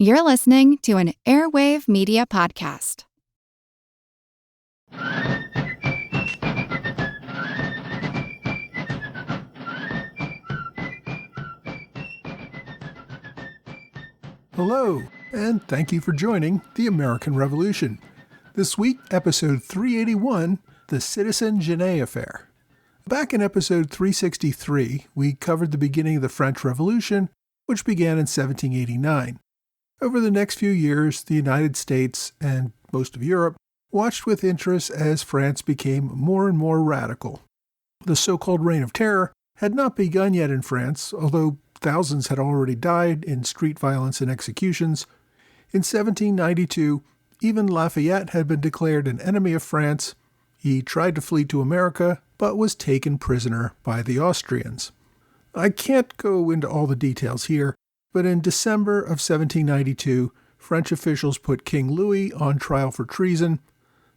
You're listening to an Airwave Media Podcast. Hello, and thank you for joining the American Revolution. This week, episode 381, The Citizen Genêt Affair. Back in episode 363, we covered the beginning of the French Revolution, which began in 1789. Over the next few years, the United States and most of Europe watched with interest as France became more and more radical. The so-called Reign of Terror had not begun yet in France, although thousands had already died in street violence and executions. In 1792, even Lafayette had been declared an enemy of France. He tried to flee to America, but was taken prisoner by the Austrians. I can't go into all the details here, but in December of 1792, French officials put King Louis on trial for treason.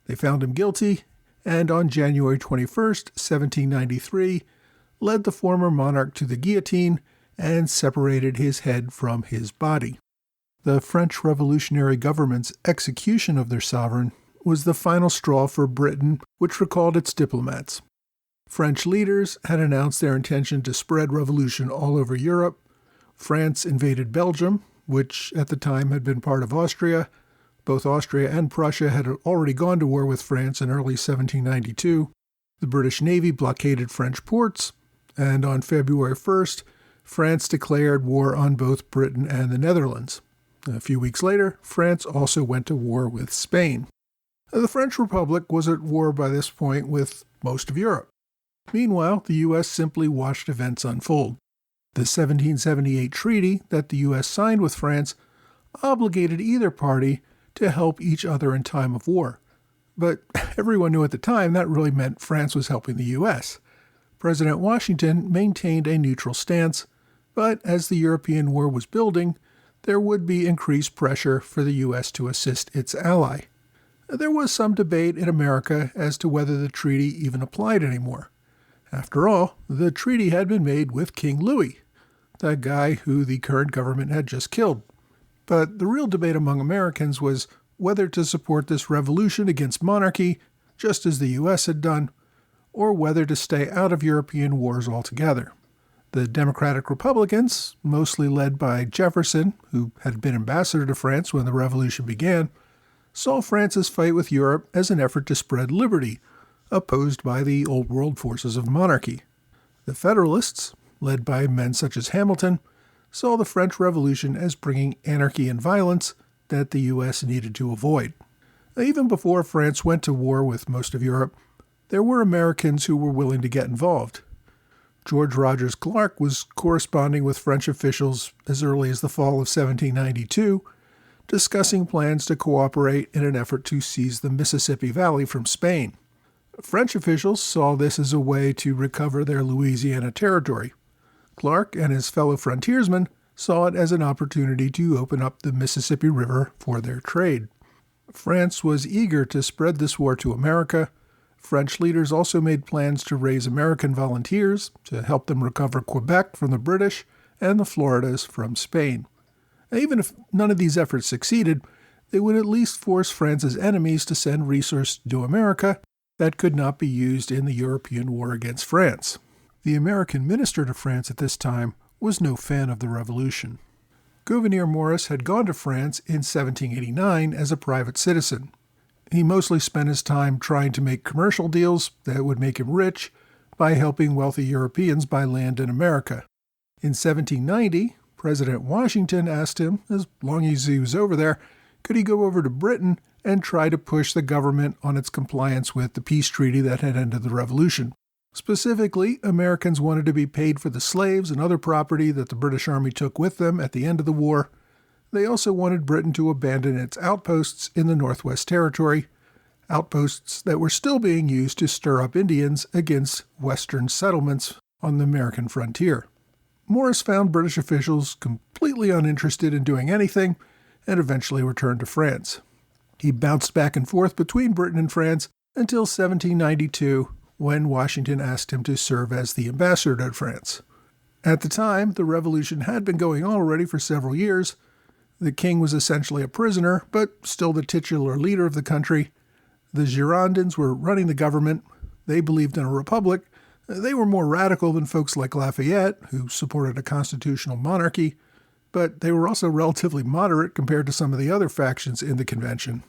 They found him guilty, and on January 21st, 1793, led the former monarch to the guillotine and separated his head from his body. The French revolutionary government's execution of their sovereign was the final straw for Britain, which recalled its diplomats. French leaders had announced their intention to spread revolution all over Europe. France invaded Belgium, which at the time had been part of Austria. Both Austria and Prussia had already gone to war with France in early 1792. The British Navy blockaded French ports, and on February 1st, France declared war on both Britain and the Netherlands. A few weeks later, France also went to war with Spain. The French Republic was at war by this point with most of Europe. Meanwhile, the U.S. simply watched events unfold. The 1778 treaty that the U.S. signed with France obligated either party to help each other in time of war. But everyone knew at the time that really meant France was helping the U.S. President Washington maintained a neutral stance, but as the European war was building, there would be increased pressure for the U.S. to assist its ally. There was some debate in America as to whether the treaty even applied anymore. After all, the treaty had been made with King Louis, the guy who the current government had just killed. But the real debate among Americans was whether to support this revolution against monarchy, just as the U.S. had done, or whether to stay out of European wars altogether. The Democratic Republicans, mostly led by Jefferson, who had been ambassador to France when the revolution began, saw France's fight with Europe as an effort to spread liberty, opposed by the old world forces of monarchy. The Federalists, led by men such as Hamilton, saw the French Revolution as bringing anarchy and violence that the U.S. needed to avoid. Even before France went to war with most of Europe, there were Americans who were willing to get involved. George Rogers Clark was corresponding with French officials as early as the fall of 1792, discussing plans to cooperate in an effort to seize the Mississippi Valley from Spain. French officials saw this as a way to recover their Louisiana territory. Clark and his fellow frontiersmen saw it as an opportunity to open up the Mississippi River for their trade. France was eager to spread this war to America. French leaders also made plans to raise American volunteers to help them recover Quebec from the British and the Floridas from Spain. Even if none of these efforts succeeded, they would at least force France's enemies to send resources to America that could not be used in the European war against France. The American minister to France at this time was no fan of the revolution. Gouverneur Morris had gone to France in 1789 as a private citizen. He mostly spent his time trying to make commercial deals that would make him rich by helping wealthy Europeans buy land in America. In 1790, President Washington asked him, as long as he was over there, could he go over to Britain and try to push the government on its compliance with the peace treaty that had ended the revolution. Specifically, Americans wanted to be paid for the slaves and other property that the British Army took with them at the end of the war. They also wanted Britain to abandon its outposts in the Northwest Territory, outposts that were still being used to stir up Indians against Western settlements on the American frontier. Morris found British officials completely uninterested in doing anything and eventually returned to France. He bounced back and forth between Britain and France until 1792, when Washington asked him to serve as the ambassador to France. At the time, the revolution had been going on already for several years. The king was essentially a prisoner, but still the titular leader of the country. The Girondins were running the government. They believed in a republic. They were more radical than folks like Lafayette, who supported a constitutional monarchy, but they were also relatively moderate compared to some of the other factions in the convention.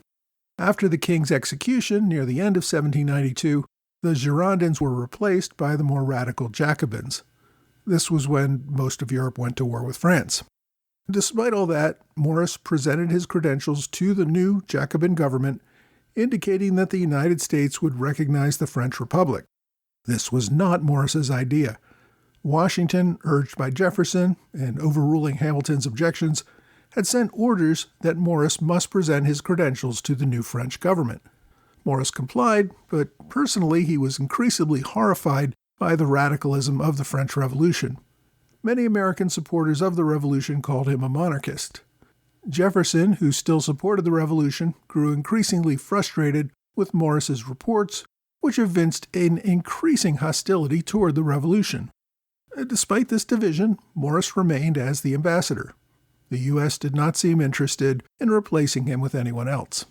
After the king's execution near the end of 1792, the Girondins were replaced by the more radical Jacobins. This was when most of Europe went to war with France. Despite all that, Maurice presented his credentials to the new Jacobin government, indicating that the United States would recognize the French Republic. This was not Maurice's idea. Washington, urged by Jefferson and overruling Hamilton's objections, had sent orders that Maurice must present his credentials to the new French government. Maurice complied, but personally he was increasingly horrified by the radicalism of the French Revolution. Many American supporters of the Revolution called him a monarchist. Jefferson, who still supported the Revolution, grew increasingly frustrated with Maurice's reports, which evinced an increasing hostility toward the Revolution. Despite this division, Maurice remained as the ambassador. The U.S. did not seem interested in replacing him with anyone else.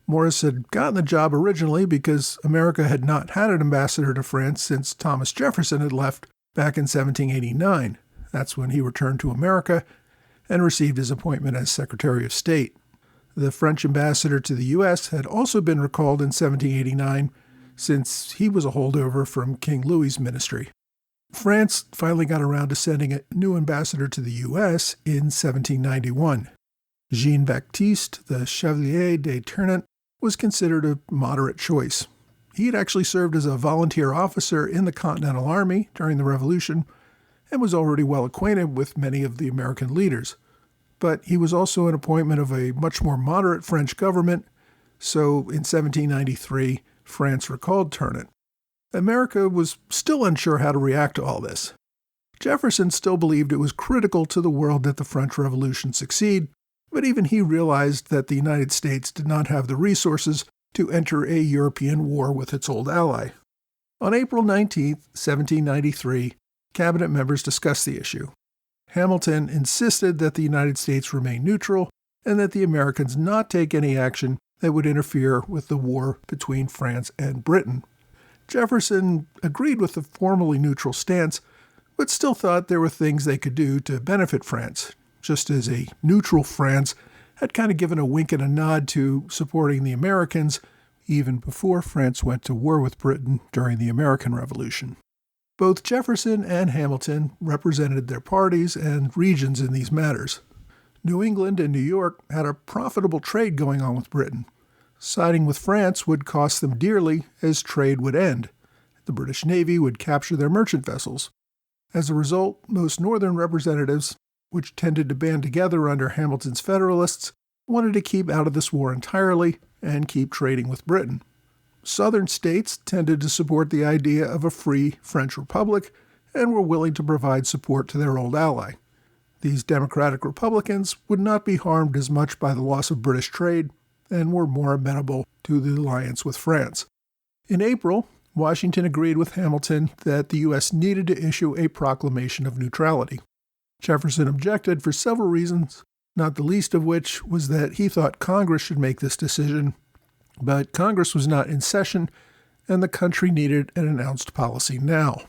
Maurice had gotten the job originally because America had not had an ambassador to France since Thomas Jefferson had left back in 1789. That's when he returned to America and received his appointment as Secretary of State. The French ambassador to the U.S. had also been recalled in 1789 since he was a holdover from King Louis's ministry. France finally got around to sending a new ambassador to the U.S. in 1791. Jean-Baptiste, the Chevalier de Ternant, was considered a moderate choice. He had actually served as a volunteer officer in the Continental Army during the Revolution and was already well acquainted with many of the American leaders. But he was also an appointment of a much more moderate French government, so in 1793, France recalled Ternant. America was still unsure how to react to all this. Jefferson still believed it was critical to the world that the French Revolution succeed, but even he realized that the United States did not have the resources to enter a European war with its old ally. On April 19, 1793, cabinet members discussed the issue. Hamilton insisted that the United States remain neutral and that the Americans not take any action that would interfere with the war between France and Britain. Jefferson agreed with the formally neutral stance, but still thought there were things they could do to benefit France, just as a neutral France had kind of given a wink and a nod to supporting the Americans even before France went to war with Britain during the American Revolution. Both Jefferson and Hamilton represented their parties and regions in these matters. New England and New York had a profitable trade going on with Britain. Siding with France would cost them dearly as trade would end. The British Navy would capture their merchant vessels. As a result, most Northern representatives, which tended to band together under Hamilton's Federalists, wanted to keep out of this war entirely and keep trading with Britain. Southern states tended to support the idea of a free French Republic and were willing to provide support to their old ally. These Democratic Republicans would not be harmed as much by the loss of British trade and were more amenable to the alliance with France. In April, Washington agreed with Hamilton that the U.S. needed to issue a proclamation of neutrality. Jefferson objected for several reasons, not the least of which was that he thought Congress should make this decision, but Congress was not in session, and the country needed an announced policy now.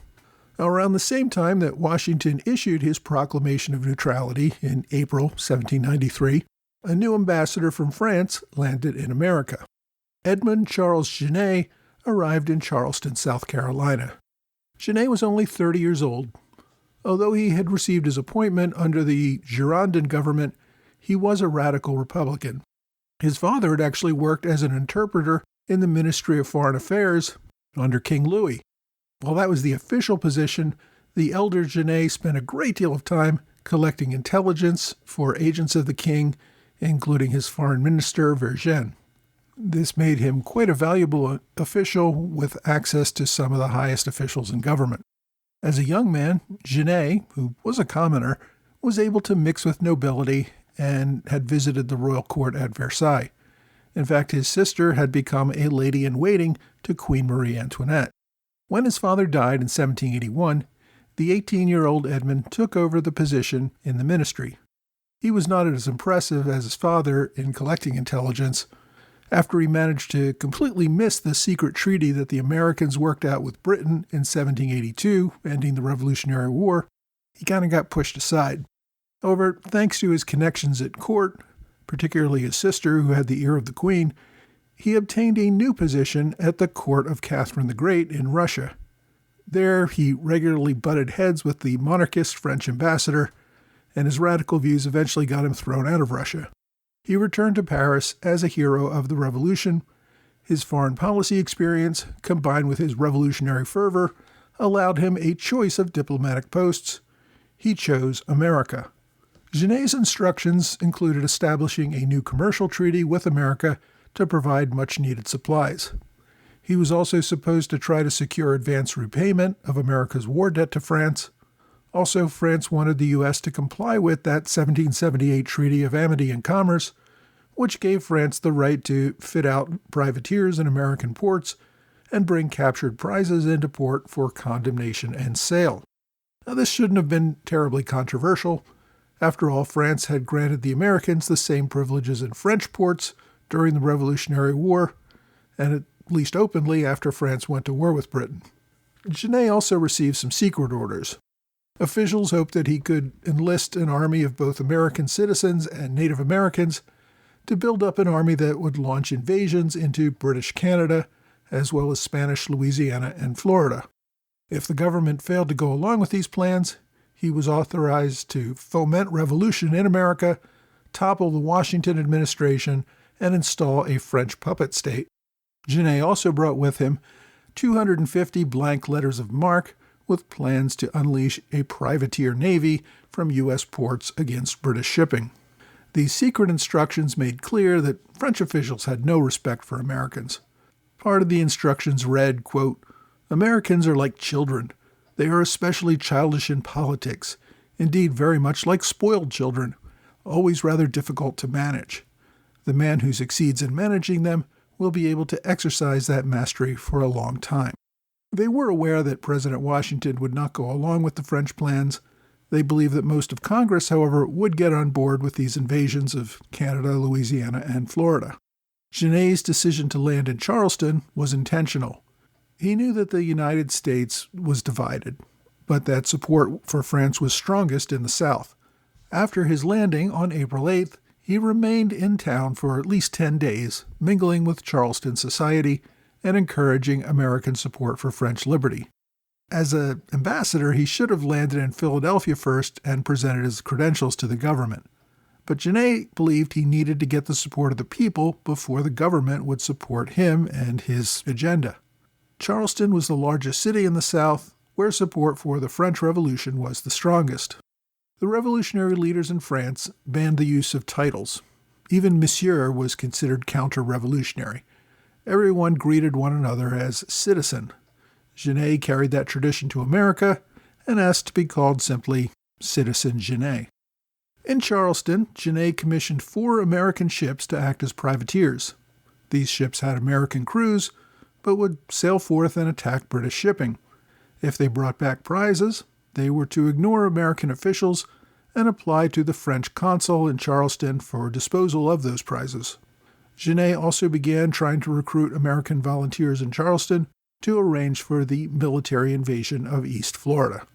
Around the same time that Washington issued his proclamation of neutrality in April 1793, a new ambassador from France landed in America. Edmund Charles Genêt arrived in Charleston, South Carolina. Genêt was only 30 years old. Although he had received his appointment under the Girondin government, he was a radical Republican. His father had actually worked as an interpreter in the Ministry of Foreign Affairs under King Louis. While that was the official position, the elder Genêt spent a great deal of time collecting intelligence for agents of the king, including his foreign minister, Vergennes. This made him quite a valuable official with access to some of the highest officials in government. As a young man, Genêt, who was a commoner, was able to mix with nobility and had visited the royal court at Versailles. In fact, his sister had become a lady-in-waiting to Queen Marie Antoinette. When his father died in 1781, the 18-year-old Edmund took over the position in the ministry. He was not as impressive as his father in collecting intelligence. After he managed to completely miss the secret treaty that the Americans worked out with Britain in 1782, ending the Revolutionary War, he kind of got pushed aside. However, thanks to his connections at court, particularly his sister, who had the ear of the Queen, he obtained a new position at the court of Catherine the Great in Russia. There, he regularly butted heads with the monarchist French ambassador, and his radical views eventually got him thrown out of Russia. He returned to Paris as a hero of the Revolution. His foreign policy experience, combined with his revolutionary fervor, allowed him a choice of diplomatic posts. He chose America. Genêt's instructions included establishing a new commercial treaty with America to provide much-needed supplies. He was also supposed to try to secure advance repayment of America's war debt to France. Also, France wanted the U.S. to comply with that 1778 Treaty of Amity and Commerce, which gave France the right to fit out privateers in American ports and bring captured prizes into port for condemnation and sale. Now, this shouldn't have been terribly controversial. After all, France had granted the Americans the same privileges in French ports during the Revolutionary War, and at least openly after France went to war with Britain. Genêt also received some secret orders. Officials hoped that he could enlist an army of both American citizens and Native Americans to build up an army that would launch invasions into British Canada, as well as Spanish Louisiana and Florida. If the government failed to go along with these plans, he was authorized to foment revolution in America, topple the Washington administration, and install a French puppet state. Genêt also brought with him 250 blank letters of marque with plans to unleash a privateer navy from U.S. ports against British shipping. These secret instructions made clear that French officials had no respect for Americans. Part of the instructions read, quote, "Americans are like children. They are especially childish in politics, indeed very much like spoiled children, always rather difficult to manage. The man who succeeds in managing them will be able to exercise that mastery for a long time." They were aware that President Washington would not go along with the French plans. They believed that most of Congress, however, would get on board with these invasions of Canada, Louisiana, and Florida. Genêt's decision to land in Charleston was intentional. He knew that the United States was divided, but that support for France was strongest in the South. After his landing on April 8th, he remained in town for at least 10 days, mingling with Charleston society and encouraging American support for French liberty. As an ambassador, he should have landed in Philadelphia first and presented his credentials to the government. But Genêt believed he needed to get the support of the people before the government would support him and his agenda. Charleston was the largest city in the South, where support for the French Revolution was the strongest. The revolutionary leaders in France banned the use of titles. Even Monsieur was considered counter-revolutionary. Everyone greeted one another as citizen. Genêt carried that tradition to America and asked to be called simply Citizen Genêt. In Charleston, Genêt commissioned 4 American ships to act as privateers. These ships had American crews, but would sail forth and attack British shipping. If they brought back prizes, they were to ignore American officials and apply to the French consul in Charleston for disposal of those prizes. Genêt also began trying to recruit American volunteers in Charleston to arrange for the military invasion of East Florida.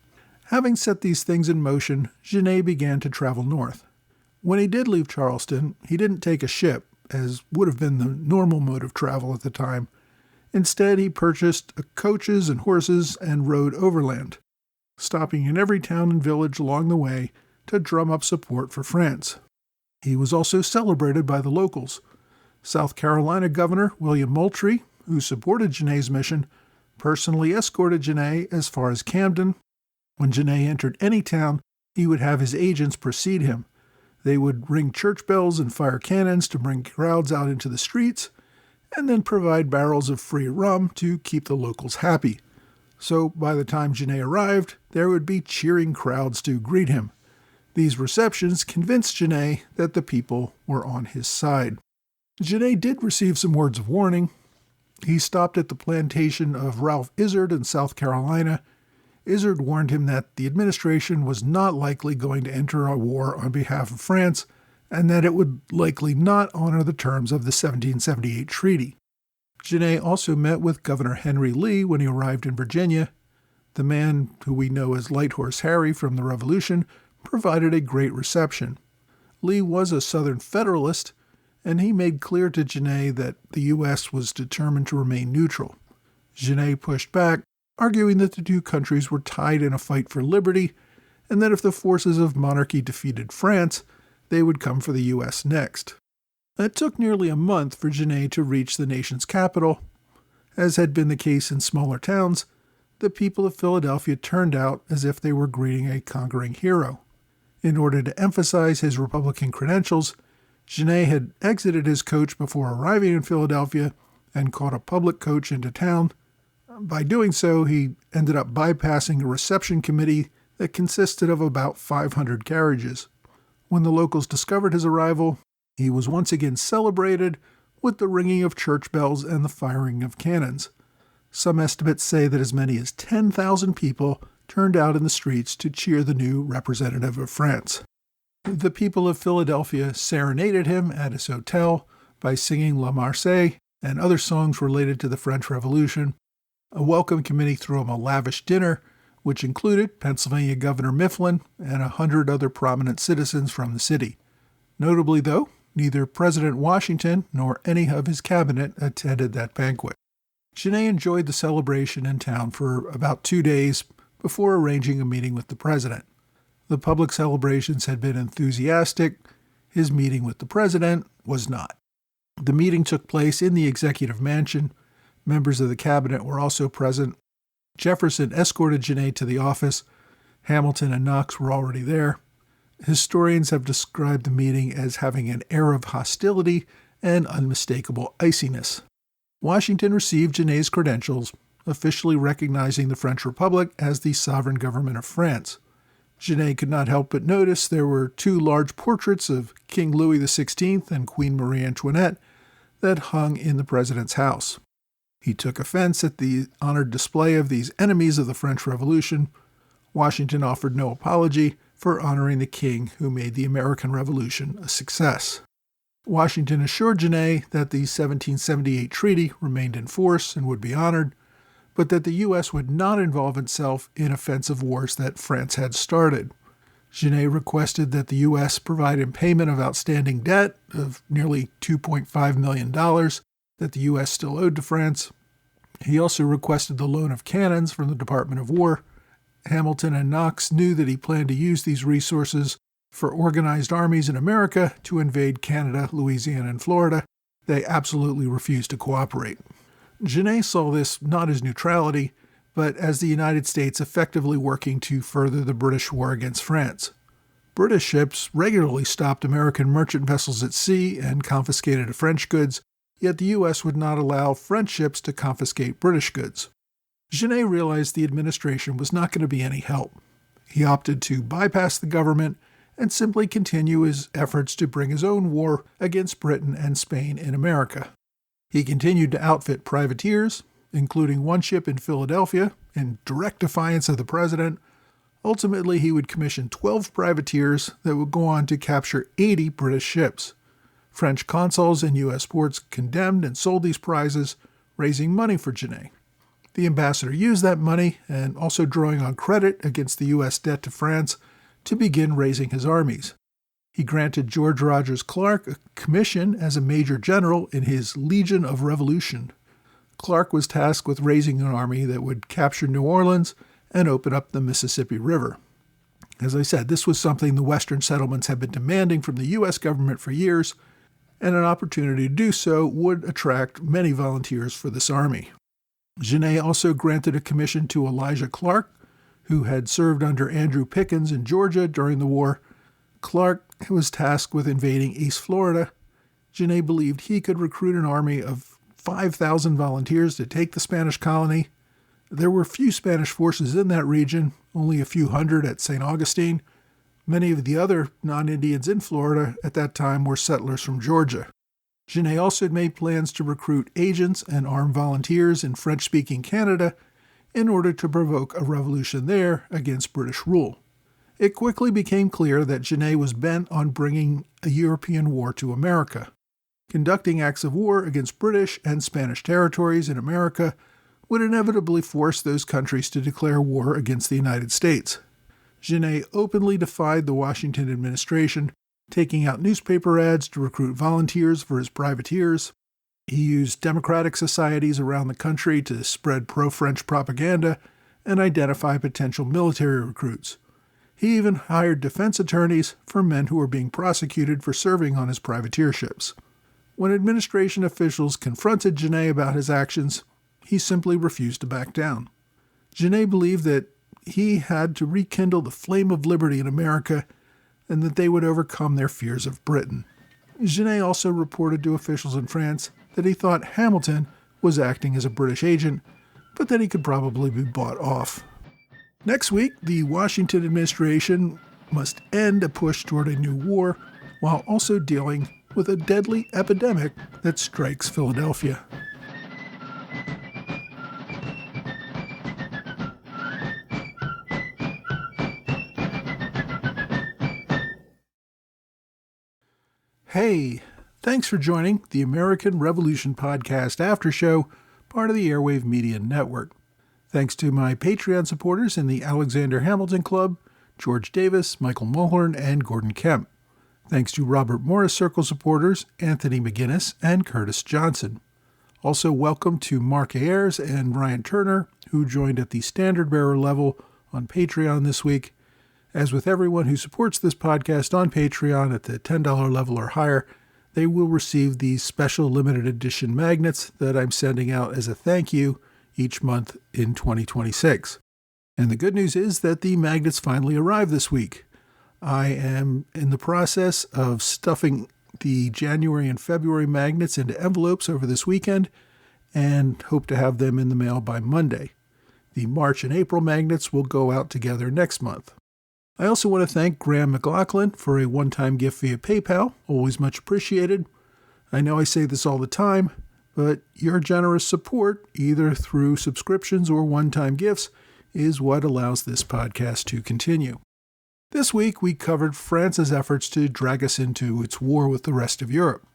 Having set these things in motion, Genêt began to travel north. When he did leave Charleston, he didn't take a ship, as would have been the normal mode of travel at the time. Instead, he purchased coaches and horses and rode overland, stopping in every town and village along the way to drum up support for France. He was also celebrated by the locals. South Carolina Governor William Moultrie, who supported Genêt's mission, personally escorted Genêt as far as Camden. When Genêt entered any town, he would have his agents precede him. They would ring church bells and fire cannons to bring crowds out into the streets, and then provide barrels of free rum to keep the locals happy. So by the time Genêt arrived, there would be cheering crowds to greet him. These receptions convinced Genêt that the people were on his side. Genêt did receive some words of warning. He stopped at the plantation of Ralph Izard in South Carolina. Izard warned him that the administration was not likely going to enter a war on behalf of France, and that it would likely not honor the terms of the 1778 treaty. Genêt also met with Governor Henry Lee when he arrived in Virginia. The man, who we know as Light Horse Harry from the Revolution, provided a great reception. Lee was a Southern Federalist, and he made clear to Genêt that the U.S. was determined to remain neutral. Genêt pushed back, arguing that the two countries were tied in a fight for liberty, and that if the forces of monarchy defeated France, they would come for the U.S. next. It took nearly a month for Genêt to reach the nation's capital. As had been the case in smaller towns, the people of Philadelphia turned out as if they were greeting a conquering hero. In order to emphasize his Republican credentials, Genêt had exited his coach before arriving in Philadelphia and caught a public coach into town. By doing so, he ended up bypassing a reception committee that consisted of about 500 carriages. When the locals discovered his arrival, he was once again celebrated with the ringing of church bells and the firing of cannons. Some estimates say that as many as 10,000 people turned out in the streets to cheer the new representative of France. The people of Philadelphia serenaded him at his hotel by singing La Marseillaise and other songs related to the French Revolution. A welcome committee threw him a lavish dinner, which included Pennsylvania Governor Mifflin and 100 other prominent citizens from the city. Notably, though, neither President Washington nor any of his cabinet attended that banquet. Genêt enjoyed the celebration in town for about 2 days before arranging a meeting with the president. The public celebrations had been enthusiastic. His meeting with the president was not. The meeting took place in the executive mansion. Members of the cabinet were also present. Jefferson escorted Genêt to the office. Hamilton and Knox were already there. Historians have described the meeting as having an air of hostility and unmistakable iciness. Washington received Genêt's credentials, officially recognizing the French Republic as the sovereign government of France. Genêt could not help but notice there were 2 large portraits of King Louis XVI and Queen Marie Antoinette that hung in the president's house. He took offense at the honored display of these enemies of the French Revolution. Washington offered no apology for honoring the king who made the American Revolution a success. Washington assured Genêt that the 1778 treaty remained in force and would be honored, but that the U.S. would not involve itself in offensive wars that France had started. Genêt requested that the U.S. provide in payment of outstanding debt of nearly $2.5 million that the U.S. still owed to France. He also requested the loan of cannons from the Department of War. Hamilton and Knox knew that he planned to use these resources for organized armies in America to invade Canada, Louisiana, and Florida. They absolutely refused to cooperate. Genêt saw this not as neutrality, but as the United States effectively working to further the British war against France. British ships regularly stopped American merchant vessels at sea and confiscated French goods, yet the U.S. would not allow French ships to confiscate British goods. Genêt realized the administration was not going to be any help. He opted to bypass the government and simply continue his efforts to bring his own war against Britain and Spain in America. He continued to outfit privateers, including one ship in Philadelphia, in direct defiance of the president. Ultimately, he would commission 12 privateers that would go on to capture 80 British ships. French consuls in U.S. ports condemned and sold these prizes, raising money for Genêt. The ambassador used that money, and also drawing on credit against the U.S. debt to France, to begin raising his armies. He granted George Rogers Clark a commission as a major general in his Legion of Revolution. Clark was tasked with raising an army that would capture New Orleans and open up the Mississippi River. As I said, this was something the Western settlements had been demanding from the U.S. government for years, and an opportunity to do so would attract many volunteers for this army. Genêt also granted a commission to Elijah Clark, who had served under Andrew Pickens in Georgia during the war. Clark was tasked with invading East Florida. Genêt believed he could recruit an army of 5,000 volunteers to take the Spanish colony. There were few Spanish forces in that region, only a few hundred at St. Augustine. Many of the other non-Indians in Florida at that time were settlers from Georgia. Genêt also had made plans to recruit agents and armed volunteers in French-speaking Canada in order to provoke a revolution there against British rule. It quickly became clear that Genêt was bent on bringing a European war to America. Conducting acts of war against British and Spanish territories in America would inevitably force those countries to declare war against the United States. Genêt openly defied the Washington administration, taking out newspaper ads to recruit volunteers for his privateers. He used democratic societies around the country to spread pro-French propaganda and identify potential military recruits. He even hired defense attorneys for men who were being prosecuted for serving on his privateer ships. When administration officials confronted Genêt about his actions, he simply refused to back down. Genêt believed that he had to rekindle the flame of liberty in America and that they would overcome their fears of Britain. Genêt also reported to officials in France that he thought Hamilton was acting as a British agent, but that he could probably be bought off. Next week, the Washington administration must end a push toward a new war while also dealing with a deadly epidemic that strikes Philadelphia. Hey, thanks for joining the American Revolution Podcast After Show, part of the Airwave Media Network. Thanks to my Patreon supporters in the Alexander Hamilton Club, George Davis, Michael Mulhern, and Gordon Kemp. Thanks to Robert Morris Circle supporters, Anthony McGinnis and Curtis Johnson. Also welcome to Mark Ayers and Ryan Turner, who joined at the standard bearer level on Patreon this week. As with everyone who supports this podcast on Patreon at the $10 level or higher, they will receive these special limited edition magnets that I'm sending out as a thank you each month in 2026. And the good news is that the magnets finally arrived this week. I am in the process of stuffing the January and February magnets into envelopes over this weekend and hope to have them in the mail by Monday. The March and April magnets will go out together next month. I also want to thank Graham McLaughlin for a one-time gift via PayPal, always much appreciated. I know I say this all the time, but your generous support, either through subscriptions or one-time gifts, is what allows this podcast to continue. This week, we covered France's efforts to drag us into its war with the rest of Europe.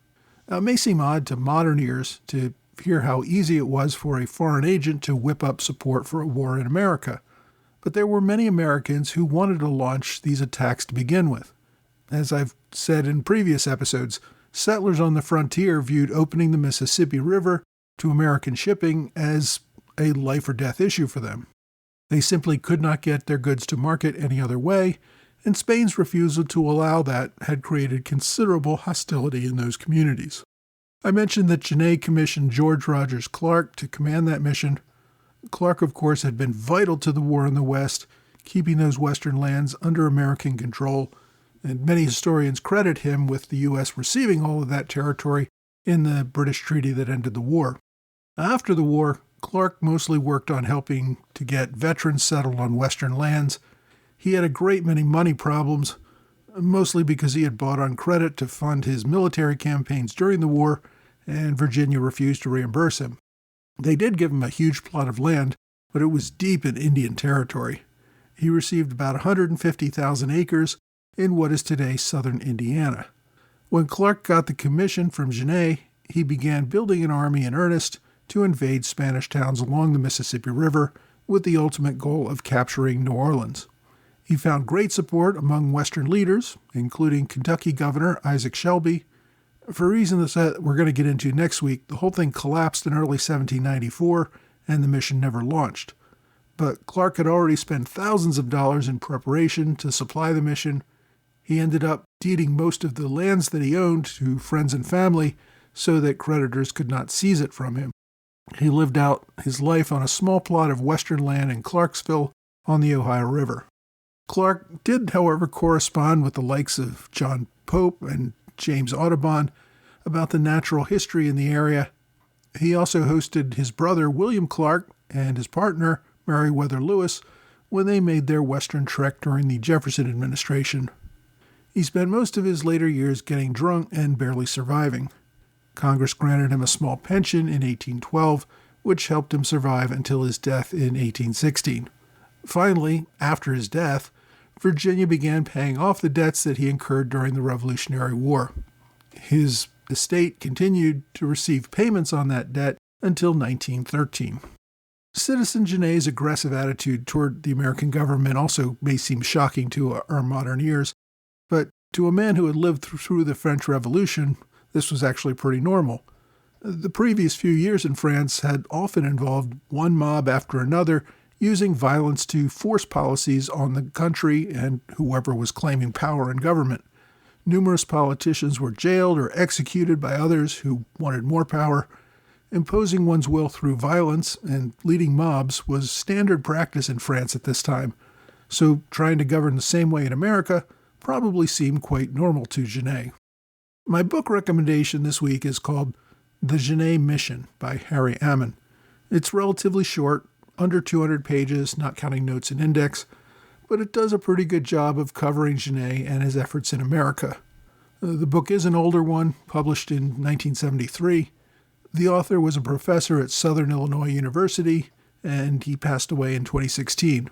Now, it may seem odd to modern ears to hear how easy it was for a foreign agent to whip up support for a war in America, but there were many Americans who wanted to launch these attacks to begin with. As I've said in previous episodes, settlers on the frontier viewed opening the Mississippi River to American shipping as a life or death issue for them. They simply could not get their goods to market any other way, and Spain's refusal to allow that had created considerable hostility in those communities. I mentioned that Genêt commissioned George Rogers Clark to command that mission. Clark, of course, had been vital to the war in the West, keeping those western lands under American control, and many historians credit him with the U.S. receiving all of that territory in the British treaty that ended the war. After the war, Clark mostly worked on helping to get veterans settled on western lands. He had a great many money problems, mostly because he had bought on credit to fund his military campaigns during the war, and Virginia refused to reimburse him. They did give him a huge plot of land, but it was deep in Indian territory. He received about 150,000 acres in what is today southern Indiana. When Clark got the commission from Genêt, he began building an army in earnest to invade Spanish towns along the Mississippi River with the ultimate goal of capturing New Orleans. He found great support among Western leaders, including Kentucky Governor Isaac Shelby. For reasons that we're going to get into next week, the whole thing collapsed in early 1794, and the mission never launched. But Clark had already spent thousands of dollars in preparation to supply the mission. He ended up deeding most of the lands that he owned to friends and family so that creditors could not seize it from him. He lived out his life on a small plot of western land in Clarksville on the Ohio River. Clark did, however, correspond with the likes of John Pope and James Audubon about the natural history in the area. He also hosted his brother William Clark and his partner Meriwether Lewis when they made their western trek during the Jefferson administration. He spent most of his later years getting drunk and barely surviving. Congress granted him a small pension in 1812, which helped him survive until his death in 1816. Finally, after his death, Virginia began paying off the debts that he incurred during the Revolutionary War. His estate continued to receive payments on that debt until 1913. Citizen Genêt's aggressive attitude toward the American government also may seem shocking to our modern ears, but to a man who had lived through the French Revolution, this was actually pretty normal. The previous few years in France had often involved one mob after another using violence to force policies on the country and whoever was claiming power in government. Numerous politicians were jailed or executed by others who wanted more power. Imposing one's will through violence and leading mobs was standard practice in France at this time, so trying to govern the same way in America probably seemed quite normal to Genêt. My book recommendation this week is called The Genêt Mission by Harry Ammon. It's relatively short, under 200 pages, not counting notes and index, but it does a pretty good job of covering Genêt and his efforts in America. The book is an older one, published in 1973. The author was a professor at Southern Illinois University, and he passed away in 2016.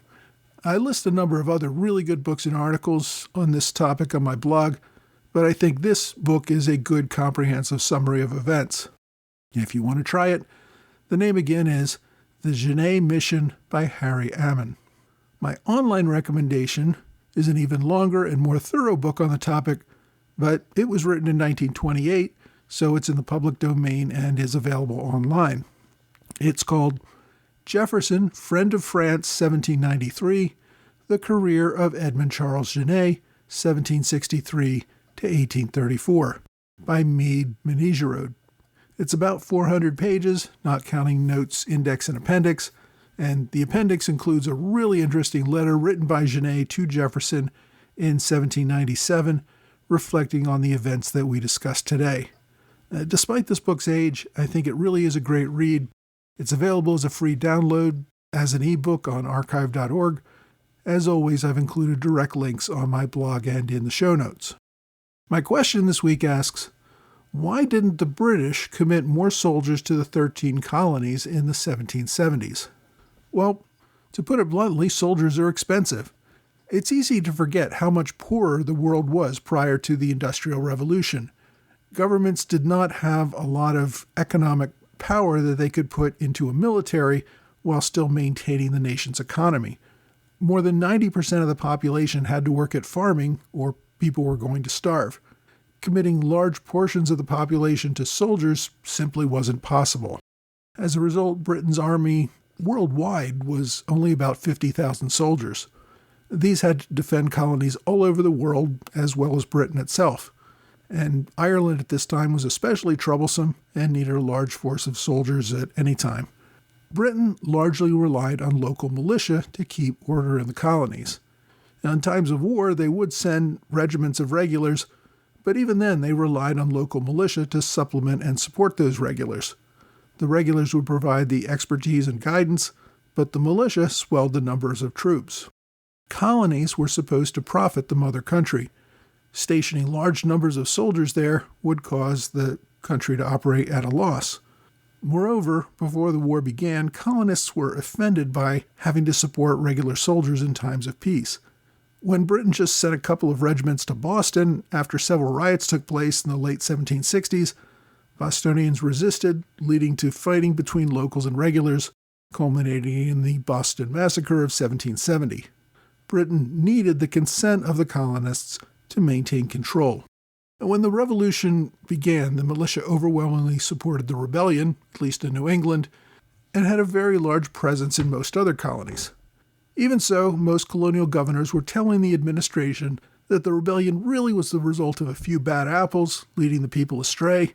I list a number of other really good books and articles on this topic on my blog, but I think this book is a good comprehensive summary of events. If you want to try it, the name again is The Genêt Mission by Harry Ammon. My online recommendation is an even longer and more thorough book on the topic, but it was written in 1928, so it's in the public domain and is available online. It's called Jefferson, Friend of France, 1793, The Career of Edmund Charles Genêt, 1763 to 1834, by Meade Menigerode. It's about 400 pages, not counting notes, index, and appendix, and the appendix includes a really interesting letter written by Genêt to Jefferson in 1797, reflecting on the events that we discussed today. Despite this book's age, I think it really is a great read. It's available as a free download, as an ebook on archive.org. As always, I've included direct links on my blog and in the show notes. My question this week asks, why didn't the British commit more soldiers to the 13 colonies in the 1770s? Well, to put it bluntly, soldiers are expensive. It's easy to forget how much poorer the world was prior to the Industrial Revolution. Governments did not have a lot of economic power that they could put into a military while still maintaining the nation's economy. More than 90% of the population had to work at farming, or people were going to starve. Committing large portions of the population to soldiers simply wasn't possible. As a result, Britain's army worldwide was only about 50,000 soldiers. These had to defend colonies all over the world, as well as Britain itself. And Ireland at this time was especially troublesome and needed a large force of soldiers at any time. Britain largely relied on local militia to keep order in the colonies. Now, in times of war, they would send regiments of regulars, but even then they relied on local militia to supplement and support those regulars. The regulars would provide the expertise and guidance, but the militia swelled the numbers of troops. Colonies were supposed to profit the mother country. Stationing large numbers of soldiers there would cause the country to operate at a loss. Moreover, before the war began, colonists were offended by having to support regular soldiers in times of peace. When Britain just sent a couple of regiments to Boston after several riots took place in the late 1760s, Bostonians resisted, leading to fighting between locals and regulars, culminating in the Boston Massacre of 1770. Britain needed the consent of the colonists to maintain control. And when the revolution began, the militia overwhelmingly supported the rebellion, at least in New England, and had a very large presence in most other colonies. Even so, most colonial governors were telling the administration that the rebellion really was the result of a few bad apples, leading the people astray.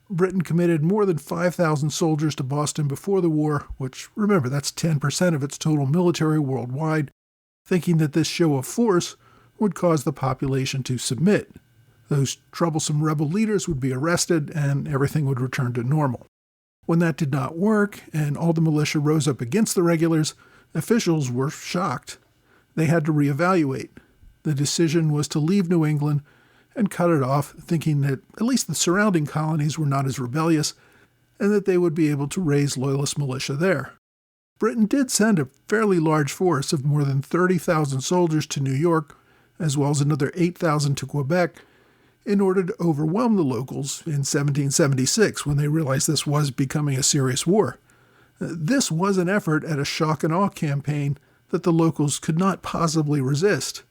Britain committed more than 5,000 soldiers to Boston before the war, which, remember, that's 10% of its total military worldwide, thinking that this show of force would cause the population to submit. Those troublesome rebel leaders would be arrested and everything would return to normal. When that did not work and all the militia rose up against the regulars, officials were shocked. They had to reevaluate. The decision was to leave New England and cut it off, thinking that at least the surrounding colonies were not as rebellious, and that they would be able to raise loyalist militia there. Britain did send a fairly large force of more than 30,000 soldiers to New York, as well as another 8,000 to Quebec, in order to overwhelm the locals in 1776 when they realized this was becoming a serious war. This was an effort at a shock and awe campaign that the locals could not possibly resist.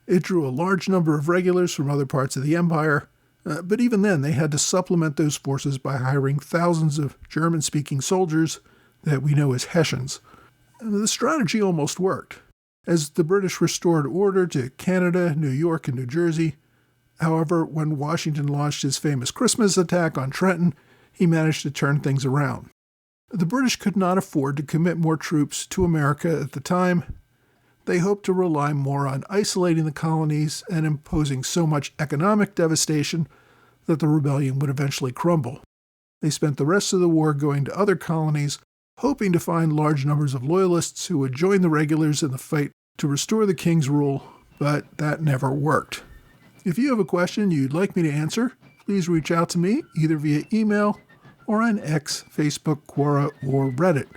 It drew a large number of regulars from other parts of the empire, but even then they had to supplement those forces by hiring thousands of German-speaking soldiers that we know as Hessians. The strategy almost worked. As the British restored order to Canada, New York, and New Jersey, however, when Washington launched his famous Christmas attack on Trenton, he managed to turn things around. The British could not afford to commit more troops to America at the time. They hoped to rely more on isolating the colonies and imposing so much economic devastation that the rebellion would eventually crumble. They spent the rest of the war going to other colonies, hoping to find large numbers of loyalists who would join the regulars in the fight to restore the king's rule, but that never worked. If you have a question you'd like me to answer, please reach out to me either via email or on X, Facebook, Quora, or Reddit.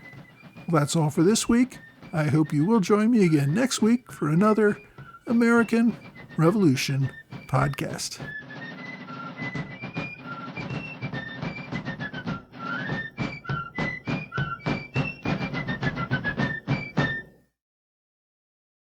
Well, that's all for this week. I hope you will join me again next week for another American Revolution podcast.